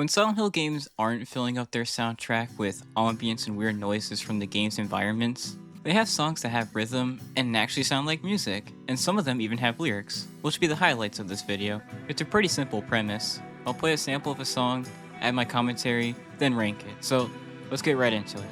When Silent Hill games aren't filling up their soundtrack with ambience and weird noises from the game's environments, they have songs that have rhythm and actually sound like music, and some of them even have lyrics, which will be the highlights of this video. It's a pretty simple premise. I'll play a sample of a song, add my commentary, then rank it. So let's get right into it.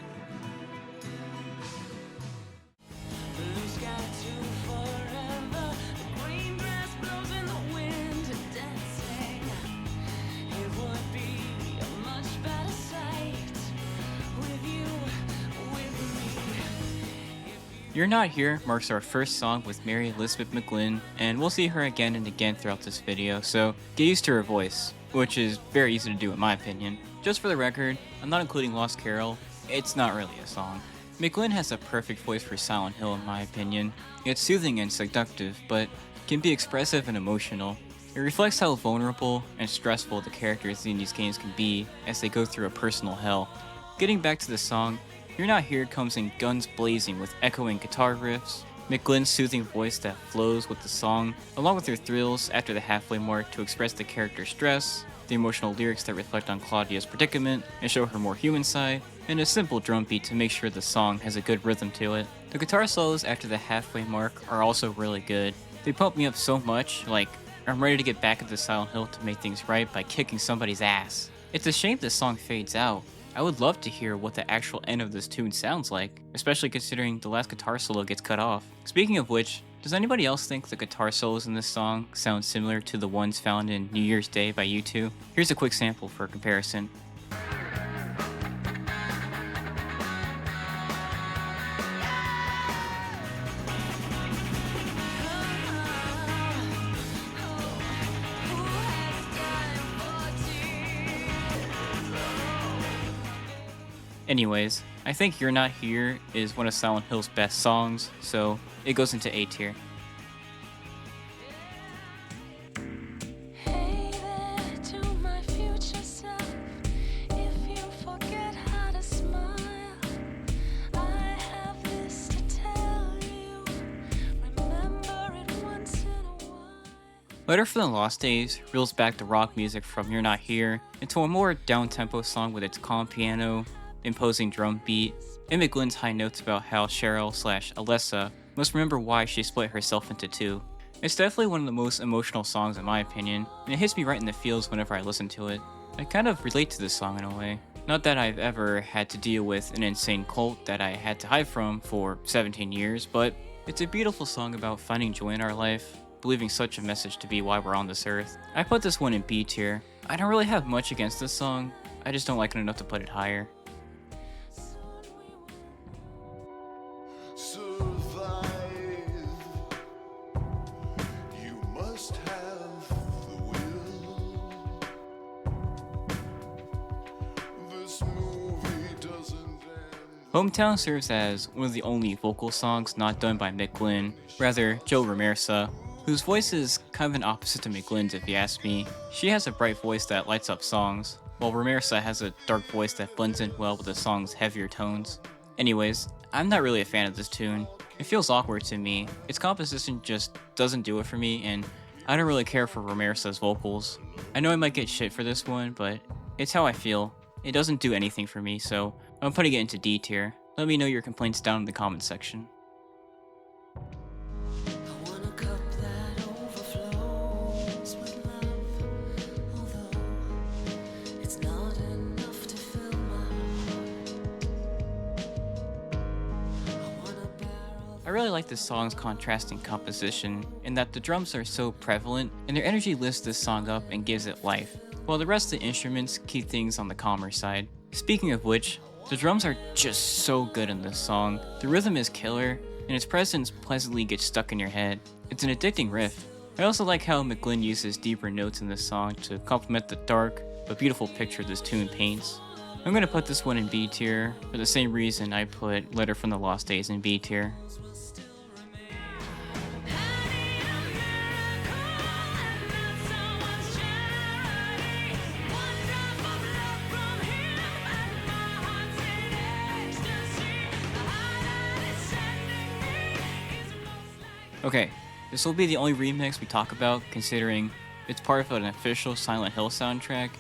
You're Not Here marks our first song with Mary Elizabeth McGlynn, and we'll see her again and again throughout this video, so get used to her voice, which is very easy to do in my opinion. Just for the record, I'm not including Lost Carol, it's not really a song. McGlynn has a perfect voice for Silent Hill in my opinion. It's soothing and seductive, but can be expressive and emotional. It reflects how vulnerable and stressful the characters in these games can be as they go through a personal hell. Getting back to the song, You're Not Here comes in guns blazing with echoing guitar riffs, McGlynn's soothing voice that flows with the song, along with her thrills after the halfway mark to express the character's stress, the emotional lyrics that reflect on Claudia's predicament and show her more human side, and a simple drum beat to make sure the song has a good rhythm to it. The guitar solos after the halfway mark are also really good. They pump me up so much, like I'm ready to get back into Silent Hill to make things right by kicking somebody's ass. It's a shame this song fades out. I would love to hear what the actual end of this tune sounds like, especially considering the last guitar solo gets cut off. Speaking of which, does anybody else think the guitar solos in this song sound similar to the ones found in New Year's Day by U2? Here's a quick sample for comparison. Anyways, I think You're Not Here is one of Silent Hill's best songs, so it goes into A tier. Hey there to my future self. If you forget how to smile, I have this to tell you. Remember it once in a while. Letter from the Lost Days reels back the rock music from You're Not Here into a more down-tempo song with its calm piano, imposing drum beat, and McGlynn's high notes about how Cheryl/Alessa must remember why she split herself into two. It's definitely one of the most emotional songs in my opinion, and it hits me right in the feels whenever I listen to it. I kind of relate to this song in a way. Not that I've ever had to deal with an insane cult that I had to hide from for 17 years, but it's a beautiful song about finding joy in our life, believing such a message to be why we're on this earth. I put this one in B tier. I don't really have much against this song, I just don't like it enough to put it higher. Hometown serves as one of the only vocal songs not done by McGlynn, rather Joe Ramirsa, whose voice is kind of an opposite to McGlynn's if you ask me. She has a bright voice that lights up songs, while Ramirsa has a dark voice that blends in well with the song's heavier tones. Anyways, I'm not really a fan of this tune. It feels awkward to me, its composition just doesn't do it for me, and I don't really care for Ramirsa's vocals. I know I might get shit for this one, but it's how I feel. It doesn't do anything for me, so I'm putting it into D tier. Let me know your complaints down in the comments section. I want a cup that overflows with love, although it's not enough to fill my heart. I want a barrel. I really like this song's contrasting composition in that the drums are so prevalent and their energy lifts this song up and gives it life, while the rest of the instruments keep things on the calmer side. Speaking of which, the drums are just so good in this song. The rhythm is killer, and its presence pleasantly gets stuck in your head. It's an addicting riff. I also like how McGlynn uses deeper notes in this song to complement the dark but beautiful picture this tune paints. I'm gonna put this one in B tier for the same reason I put Letter from the Lost Days in B tier. Okay, this will be the only remix we talk about considering it's part of an official Silent Hill soundtrack,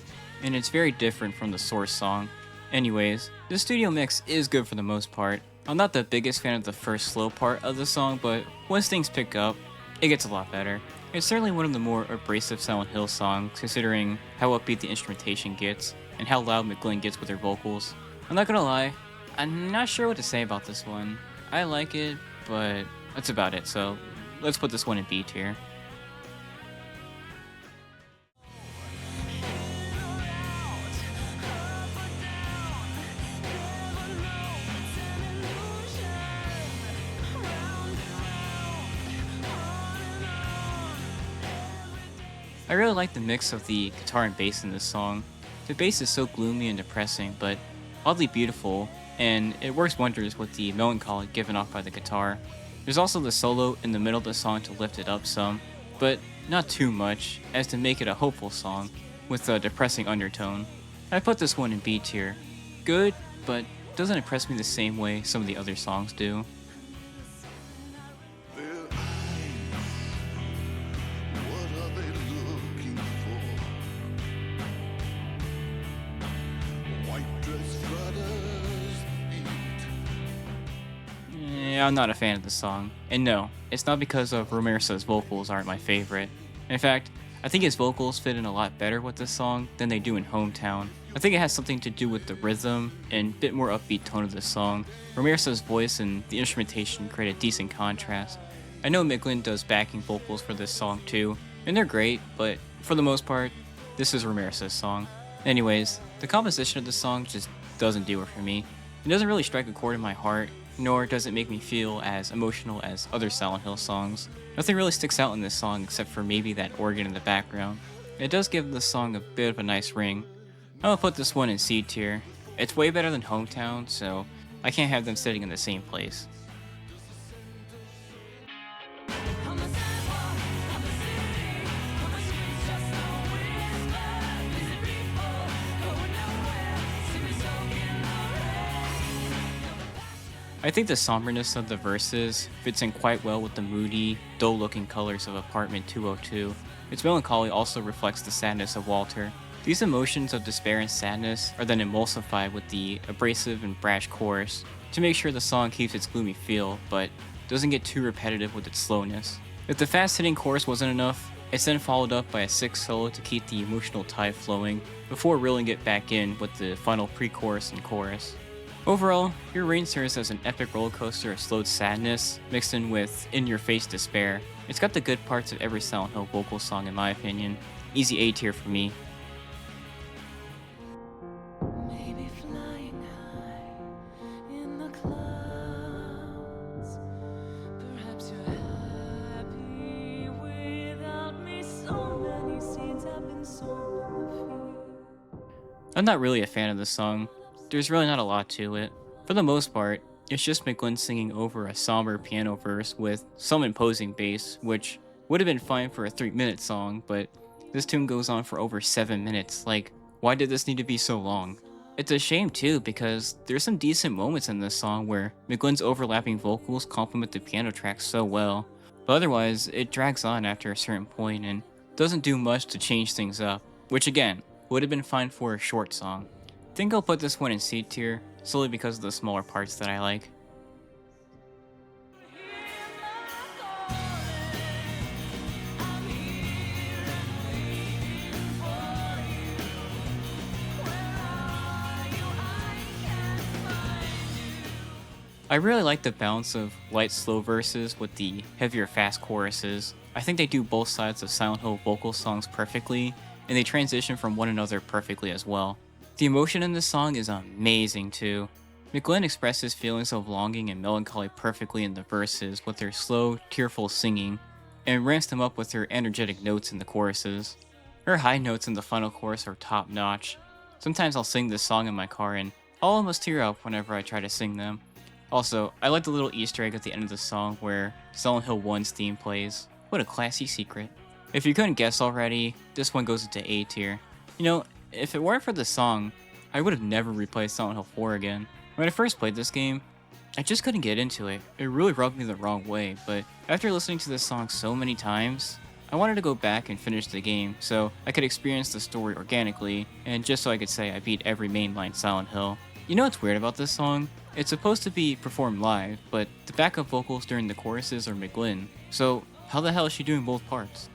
and it's very different from the source song. Anyways, the studio mix is good for the most part. I'm not the biggest fan of the first slow part of the song, but once things pick up, it gets a lot better. It's certainly one of the more abrasive Silent Hill songs, considering how upbeat the instrumentation gets, and how loud McGlynn gets with her vocals. I'm not gonna lie, I'm not sure what to say about this one. I like it, but that's about it, so let's put this one in B tier. I really like the mix of the guitar and bass in this song. The bass is so gloomy and depressing, but oddly beautiful, and it works wonders with the melancholy given off by the guitar. There's also the solo in the middle of the song to lift it up some, but not too much, as to make it a hopeful song, with a depressing undertone. I put this one in B tier. Good, but doesn't impress me the same way some of the other songs do. What are they looking for? White dress flutters feet. Yeah, I'm not a fan of the song. And no, it's not because of Ramirez's vocals aren't my favorite. In fact, I think his vocals fit in a lot better with this song than they do in Hometown. I think it has something to do with the rhythm and bit more upbeat tone of the song. Ramirez's voice and the instrumentation create a decent contrast. I know McGlynn does backing vocals for this song too, and they're great, but for the most part, this is Ramirez's song. Anyways, the composition of the song just doesn't do it for me. It doesn't really strike a chord in my heart, nor does it make me feel as emotional as other Silent Hill songs. Nothing really sticks out in this song except for maybe that organ in the background. It does give the song a bit of a nice ring. I'm gonna put this one in C tier. It's way better than Hometown, so I can't have them sitting in the same place. I think the somberness of the verses fits in quite well with the moody, dull-looking colors of Apartment 202. Its melancholy also reflects the sadness of Walter. These emotions of despair and sadness are then emulsified with the abrasive and brash chorus to make sure the song keeps its gloomy feel, but doesn't get too repetitive with its slowness. If the fast-hitting chorus wasn't enough, it's then followed up by a sick solo to keep the emotional tide flowing, before reeling it back in with the final pre-chorus and chorus. Overall, your reign serves as an epic rollercoaster of slowed sadness, mixed in with in-your-face despair. It's got the good parts of every Silent Hill vocal song in my opinion. Easy A tier for me. Maybe flying high in the clouds. Perhaps you're happy without me. So many seeds have been sown in the field. I'm not really a fan of this song. There's really not a lot to it. For the most part, it's just McGlynn singing over a somber piano verse with some imposing bass, which would have been fine for a 3-minute song, but this tune goes on for over 7 minutes. Like, why did this need to be so long? It's a shame too, because there's some decent moments in this song where McGlynn's overlapping vocals complement the piano track so well, but otherwise it drags on after a certain point and doesn't do much to change things up, which again, would have been fine for a short song. I think I'll put this one in C tier, solely because of the smaller parts that I like. I really like the balance of light slow verses with the heavier fast choruses. I think they do both sides of Silent Hill vocal songs perfectly, and they transition from one another perfectly as well. The emotion in this song is amazing too. McGlynn expresses feelings of longing and melancholy perfectly in the verses with her slow, tearful singing, and ramps them up with her energetic notes in the choruses. Her high notes in the final chorus are top notch. Sometimes I'll sing this song in my car and I'll almost tear up whenever I try to sing them. Also, I like the little Easter egg at the end of the song where Silent Hill 1's theme plays. What a classy secret. If you couldn't guess already, this one goes into A tier. You know, if it weren't for the song, I would have never replayed Silent Hill 4 again. When I first played this game, I just couldn't get into it. It really rubbed me the wrong way, but after listening to this song so many times, I wanted to go back and finish the game so I could experience the story organically, and just so I could say I beat every mainline Silent Hill. You know what's weird about this song? It's supposed to be performed live, but the backup vocals during the choruses are McGlynn, so how the hell is she doing both parts?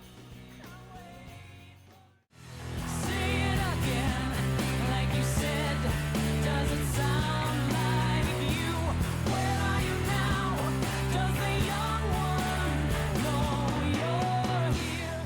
Say it again, like you said. Does it sound like you? Where are you now? Does the young one know you're here?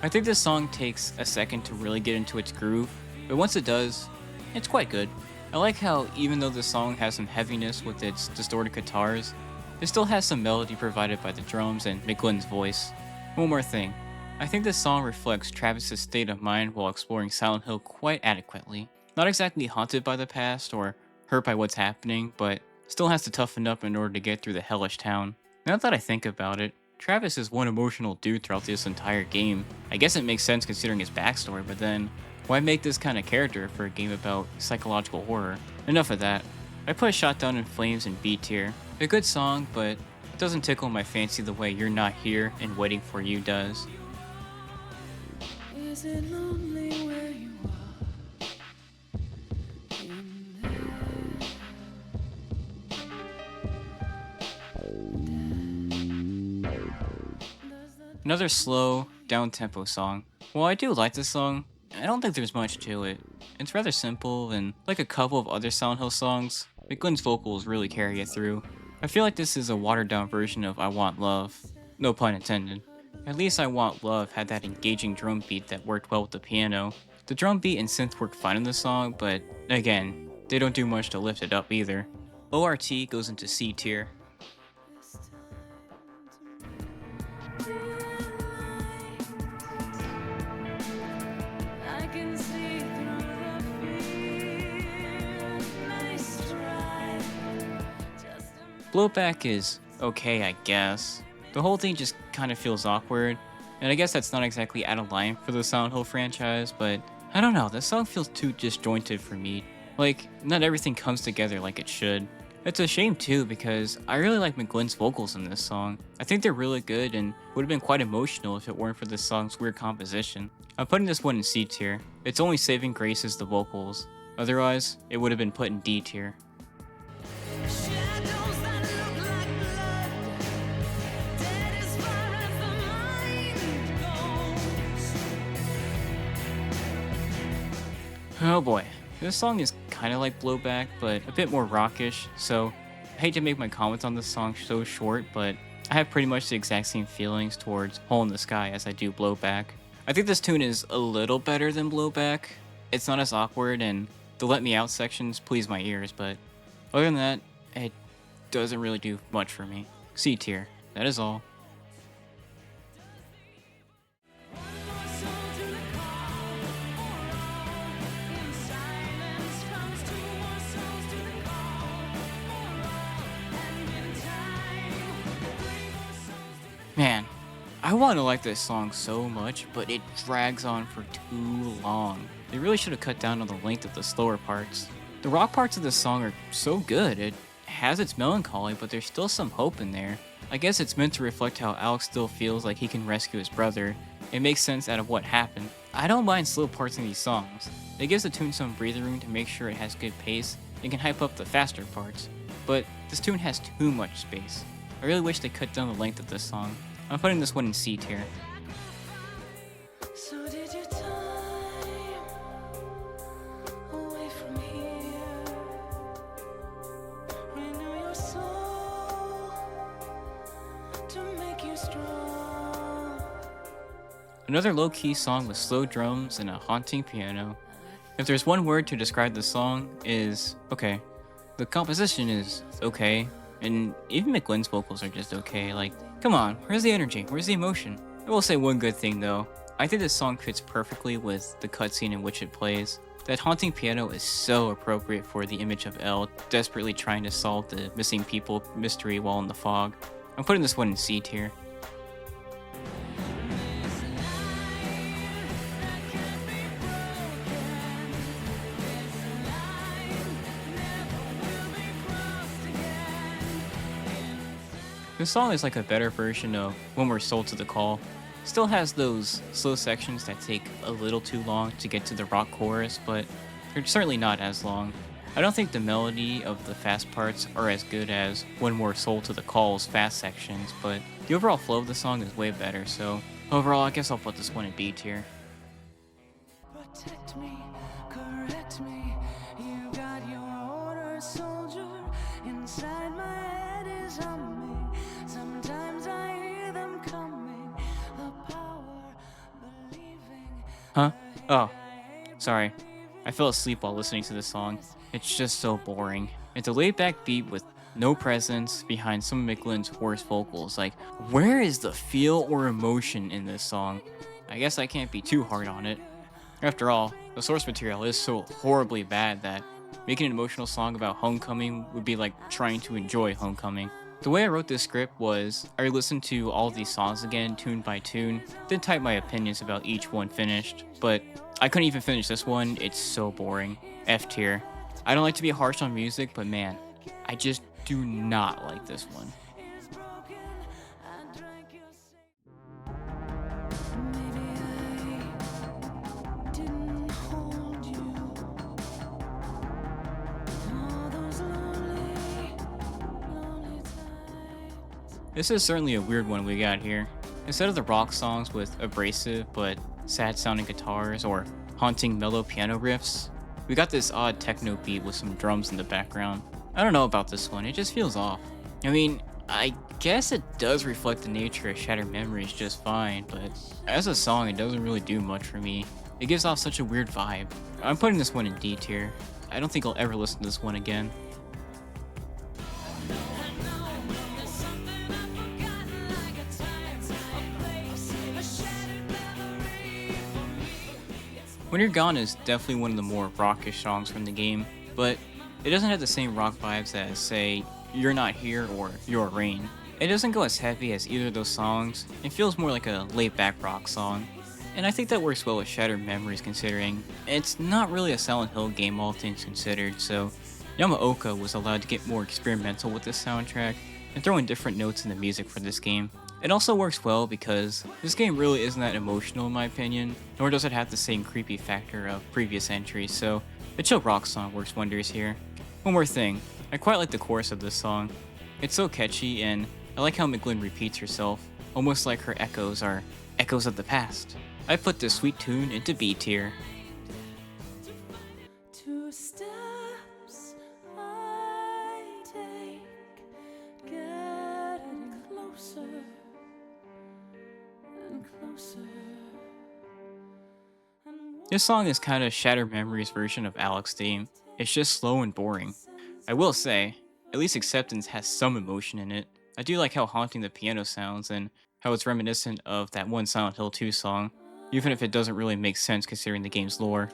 I think this song takes a second to really get into its groove, but once it does, it's quite good. I like how even though the song has some heaviness with its distorted guitars, it still has some melody provided by the drums and McGlynn's voice. One more thing, I think this song reflects Travis's state of mind while exploring Silent Hill quite adequately. Not exactly haunted by the past or hurt by what's happening, but still has to toughen up in order to get through the hellish town. Now that I think about it, Travis is one emotional dude throughout this entire game. I guess it makes sense considering his backstory, but then why make this kind of character for a game about psychological horror? Enough of that. I put Shot Down in Flames in B tier. A good song, but it doesn't tickle my fancy the way You're Not Here and Waiting for You does. Is it lonely where you are? In there. Another slow, down-tempo song. While I do like this song, I don't think there's much to it. It's rather simple, and like a couple of other Silent Hill songs, McGlynn's vocals really carry it through. I feel like this is a watered-down version of I Want Love. No pun intended. At least I Want Love had that engaging drum beat that worked well with the piano. The drum beat and synth work fine in the song, but again, they don't do much to lift it up either. ORT goes into C tier. I can see through the fear. Nice try. Just a Blowback is okay, I guess. The whole thing just kind of feels awkward, and I guess that's not exactly out of line for the Silent Hill franchise, but I don't know, this song feels too disjointed for me. Like, not everything comes together like it should. It's a shame too, because I really like McGlynn's vocals in this song. I think they're really good and would have been quite emotional if it weren't for this song's weird composition. I'm putting this one in C tier. Its only saving grace is the vocals. Otherwise, it would have been put in D tier. shadows that look like blood. Dead as far as the mind goes. Oh boy, this song is kind of like Blowback, but a bit more rockish, so I hate to make my comments on this song so short, but I have pretty much the exact same feelings towards Hole in the Sky as I do Blowback. I think this tune is a little better than Blowback. It's not as awkward, and the Let Me Out sections please my ears, but other than that, it doesn't really do much for me. C tier, that is all. One more soul to the call. In silence comes two more souls to the call. And in time, three more souls to the Man, I want to like this song so much, but it drags on for too long. They really should have cut down on the length of the slower parts. The rock parts of this song are so good, it has its melancholy, but there's still some hope in there. I guess it's meant to reflect how Alex still feels like he can rescue his brother. It makes sense out of what happened. I don't mind slow parts in these songs. It gives the tune some breathing room to make sure it has good pace and can hype up the faster parts. But this tune has too much space. I really wish they cut down the length of this song. I'm putting this one in C tier. So did your time away from here renew your soul to make you strong? Another low-key song with slow drums and a haunting piano. If there's one word to describe the song, is okay. The composition is okay, and even McGlynn's vocals are just okay. Like, come on, where's the energy? Where's the emotion? I will say one good thing though. I think this song fits perfectly with the cutscene in which it plays. That haunting piano is so appropriate for the image of Elle desperately trying to solve the missing people mystery while in the fog. I'm putting this one in C tier. This song is like a better version of When We're Sold to the Call. Still has those slow sections that take a little too long to get to the rock chorus, but they're certainly not as long. I don't think the melody of the fast parts are as good as One More Soul to the Call's fast sections, but the overall flow of the song is way better, so overall I guess I'll put this one in B tier. Protect me, correct me. You got your orders, soldier. Inside my head is humming. Sometimes I hear them coming. The power, believing. Huh? Oh, sorry. I fell asleep while listening to this song. It's just so boring. It's a laid-back beat with no presence behind some of McGlynn's worst vocals. Like, where is the feel or emotion in this song? I guess I can't be too hard on it. After all, the source material is so horribly bad that making an emotional song about homecoming would be like trying to enjoy homecoming. The way I wrote this script was, I listened to all of these songs again, tune by tune, then type my opinions about each one finished, but I couldn't even finish this one, it's so boring. F tier. I don't like to be harsh on music, but man, I just do not like this one. This is certainly a weird one we got here. Instead of the rock songs with abrasive but sad sounding guitars or haunting mellow piano riffs, we got this odd techno beat with some drums in the background. I don't know about this one, it just feels off. I mean, I guess it does reflect the nature of Shattered Memories just fine, but as a song it doesn't really do much for me. It gives off such a weird vibe. I'm putting this one in D tier. I don't think I'll ever listen to this one again. When You're Gone is definitely one of the more rockish songs from the game, but it doesn't have the same rock vibes as, say, You're Not Here or Your Rain. It doesn't go as heavy as either of those songs, it feels more like a laid-back rock song. And I think that works well with Shattered Memories considering it's not really a Silent Hill game all things considered, so Yamaoka was allowed to get more experimental with this soundtrack and throw in different notes in the music for this game. It also works well because this game really isn't that emotional in my opinion, nor does it have the same creepy factor of previous entries, so a chill rock song works wonders here. One more thing, I quite like the chorus of this song. It's so catchy and I like how McGlynn repeats herself, almost like her echoes are echoes of the past. I put this sweet tune into B tier. Two steps I take, getting closer and closer. This song is kinda Shattered Memories' version of Alex theme. It's just slow and boring. I will say, at least Acceptance has some emotion in it. I do like how haunting the piano sounds and how it's reminiscent of that one Silent Hill 2 song, even if it doesn't really make sense considering the game's lore.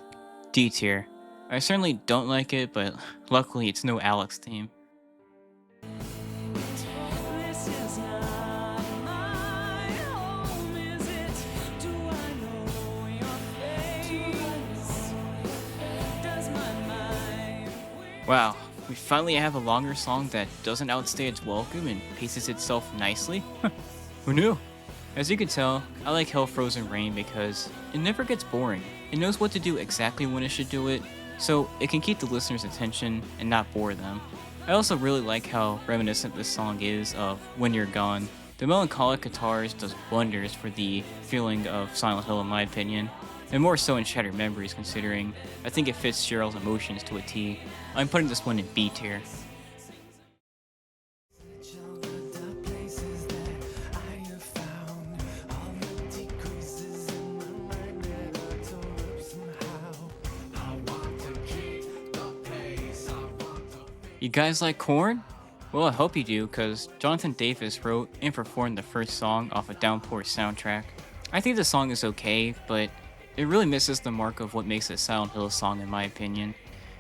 D tier. I certainly don't like it, but luckily it's no Alex theme. This is not my home, is it? Do I know your face? Does my mind Wow, we finally have a longer song that doesn't outstay its welcome and paces itself nicely? Who knew? As you can tell, I like Hell Frozen Rain because it never gets boring. It knows what to do exactly when it should do it, so it can keep the listener's attention and not bore them. I also really like how reminiscent this song is of When You're Gone. The melancholic guitars does wonders for the feeling of Silent Hill in my opinion, and more so in Shattered Memories considering I think it fits Cheryl's emotions to a T. I'm putting this one in B tier. You guys like Korn? Well, I hope you do, because Jonathan Davis wrote and performed the first song off of Downpour's soundtrack. I think the song is okay, but it really misses the mark of what makes a Silent Hill song in my opinion.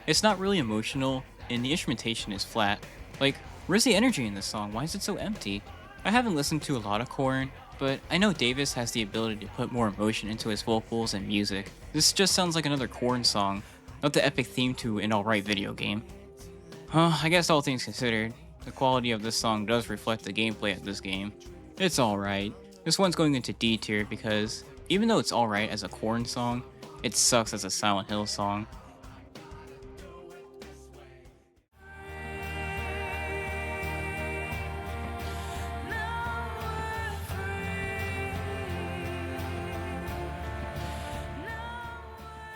It's not really emotional, and the instrumentation is flat. Like, where's the energy in this song? Why is it so empty? I haven't listened to a lot of Korn, but I know Davis has the ability to put more emotion into his vocals and music. This just sounds like another Korn song, not the epic theme to an alright video game. I guess all things considered, the quality of this song does reflect the gameplay of this game. It's alright. This one's going into D tier because even though it's alright as a Korn song, it sucks as a Silent Hill song.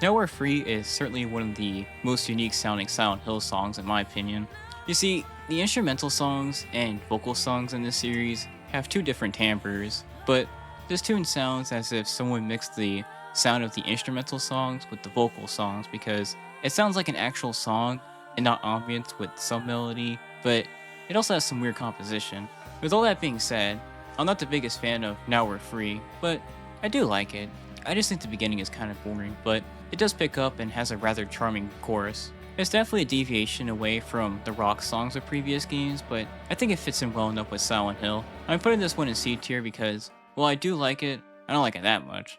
Now We're Free is certainly one of the most unique sounding Silent Hill songs in my opinion. You see, the instrumental songs and vocal songs in this series have two different timbres, but this tune sounds as if someone mixed the sound of the instrumental songs with the vocal songs because it sounds like an actual song and not ambience with some melody, but it also has some weird composition. With all that being said, I'm not the biggest fan of Now We're Free, but I do like it. I just think the beginning is kind of boring, but it does pick up and has a rather charming chorus. It's definitely a deviation away from the rock songs of previous games, but I think it fits in well enough with Silent Hill. I'm putting this one in C tier because, while I do like it, I don't like it that much.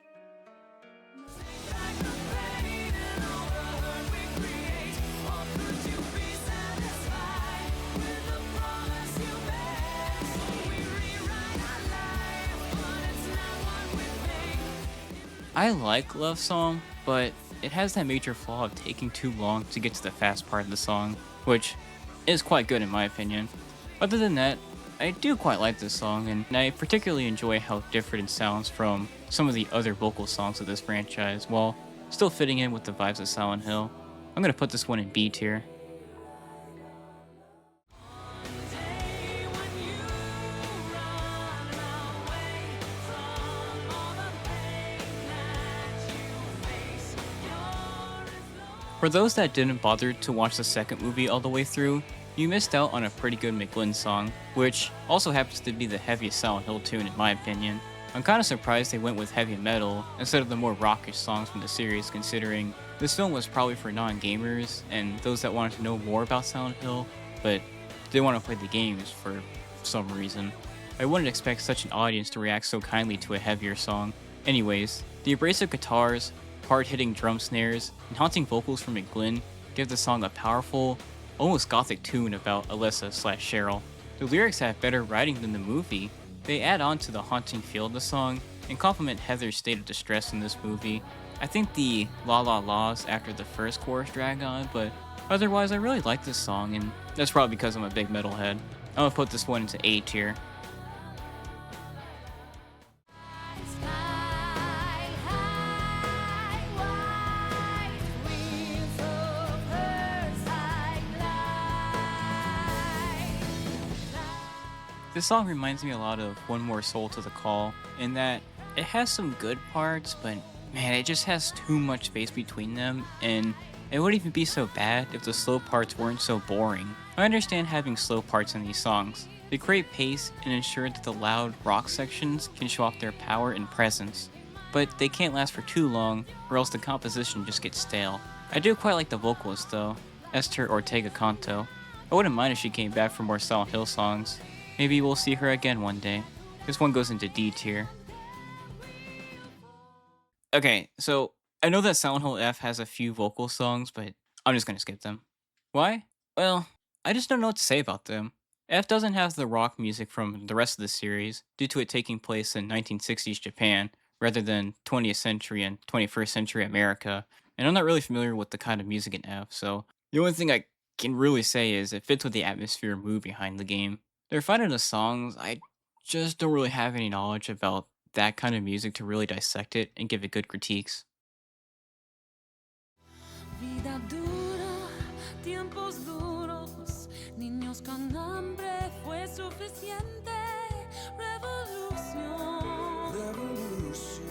I like Love Song, but it has that major flaw of taking too long to get to the fast part of the song, which is quite good in my opinion. Other than that, I do quite like this song, and I particularly enjoy how different it sounds from some of the other vocal songs of this franchise, while still fitting in with the vibes of Silent Hill. I'm gonna put this one in B tier. For those that didn't bother to watch the second movie all the way through, you missed out on a pretty good McGlynn song, which also happens to be the heaviest Silent Hill tune in my opinion. I'm kinda surprised they went with heavy metal instead of the more rockish songs from the series, considering this film was probably for non-gamers and those that wanted to know more about Silent Hill, but didn't want to play the games for some reason. I wouldn't expect such an audience to react so kindly to a heavier song. Anyways, the abrasive guitars, hard-hitting drum snares, and haunting vocals from McGlynn give the song a powerful, almost gothic tune about Alyssa/Cheryl. The lyrics have better writing than the movie. They add on to the haunting feel of the song and complement Heather's state of distress in this movie. I think the la la la's after the first chorus drag on, but otherwise I really like this song, and that's probably because I'm a big metalhead. I'm gonna put this one into A tier. This song reminds me a lot of One More Soul to the Call, in that it has some good parts, but man, it just has too much space between them, and it wouldn't even be so bad if the slow parts weren't so boring. I understand having slow parts in these songs. They create pace and ensure that the loud rock sections can show off their power and presence, but they can't last for too long, or else the composition just gets stale. I do quite like the vocalist though, Esther Ortega Canto. I wouldn't mind if she came back for more Silent Hill songs. Maybe we'll see her again one day. This one goes into D tier. Okay, so I know that Silent Hill F has a few vocal songs, but I'm just gonna skip them. Why? Well, I just don't know what to say about them. F doesn't have the rock music from the rest of the series, due to it taking place in 1960s Japan, rather than 20th century and 21st century America, and I'm not really familiar with the kind of music in F, so the only thing I can really say is it fits with the atmosphere and mood behind the game. They're fine in the songs, I just don't really have any knowledge about that kind of music to really dissect it and give it good critiques. Vida dura, tiempos duros, niños con hambre fue suficiente. Revolución, revolución.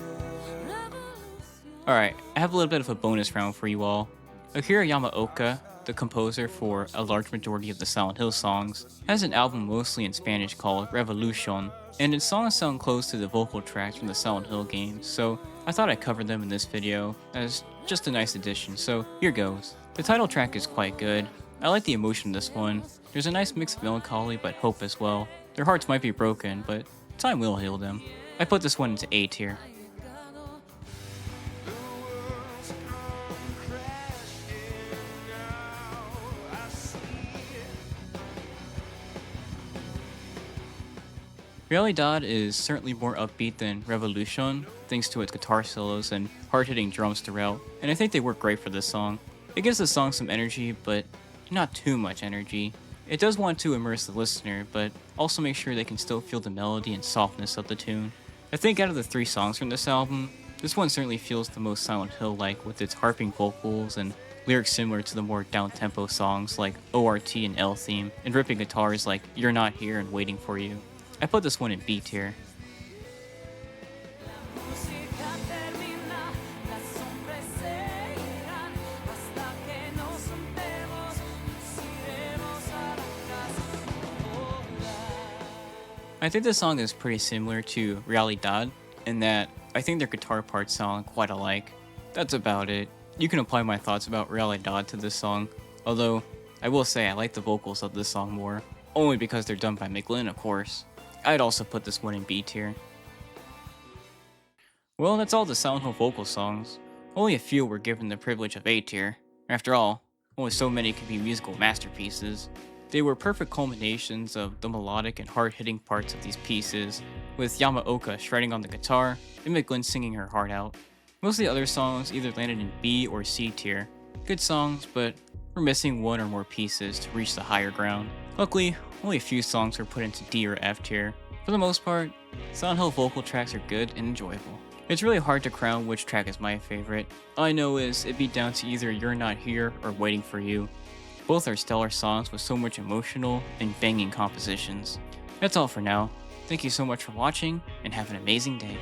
Alright, I have a little bit of a bonus round for you all. Akira Yamaoka, the composer for a large majority of the Silent Hill songs, has an album mostly in Spanish called Revolucion, and its songs sound close to the vocal tracks from the Silent Hill games, so I thought I'd cover them in this video as just a nice addition, so here goes. The title track is quite good. I like the emotion of this one. There's a nice mix of melancholy but hope as well. Their hearts might be broken, but time will heal them. I put this one into A tier. Realidad is certainly more upbeat than Revolution, thanks to its guitar solos and hard-hitting drums throughout, and I think they work great for this song. It gives the song some energy, but not too much energy. It does want to immerse the listener, but also make sure they can still feel the melody and softness of the tune. I think out of the 3 songs from this album, this one certainly feels the most Silent Hill-like with its harping vocals and lyrics similar to the more down-tempo songs like ORT and L Theme, and ripping guitars like You're Not Here and Waiting For You. I put this one in B tier. Música termina, las sombras se irán, hasta que nos rompemos, nos iremos a la casa. I think this song is pretty similar to Realidad in that I think their guitar parts sound quite alike. That's about it. You can apply my thoughts about Realidad to this song, although I will say I like the vocals of this song more, only because they're done by McGlynn, of course. I'd also put this one in B tier. Well, that's all the Silent Hill vocal songs. Only a few were given the privilege of A tier. After all, only so many could be musical masterpieces. They were perfect culminations of the melodic and hard-hitting parts of these pieces, with Yamaoka shredding on the guitar and McGlynn singing her heart out. Most of the other songs either landed in B or C tier. Good songs, but we're missing one or more pieces to reach the higher ground. Luckily, only a few songs were put into D or F tier. For the most part, Silent Hill vocal tracks are good and enjoyable. It's really hard to crown which track is my favorite. All I know is it'd be down to either You're Not Here or Waiting For You. Both are stellar songs with so much emotional and banging compositions. That's all for now. Thank you so much for watching, and have an amazing day.